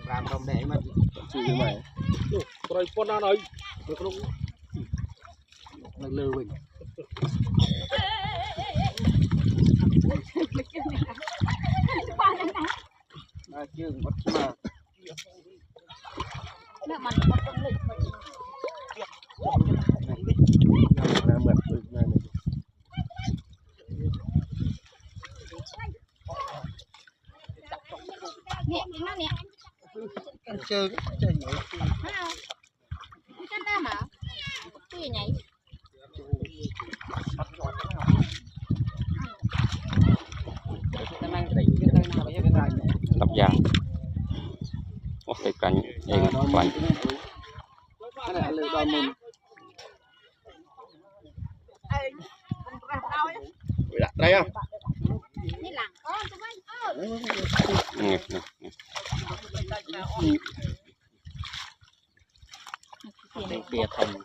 làm đồng để mà chỉ mày rồi con nào này nó lừa mình chứ mất mà mật này nè nó nè ăn chơi chơi nhảy không cái ta mà cái gì nhảy đập vàng ô cái cành em quanh cái này lừa đòi mình đây không như là nè để bìa thùng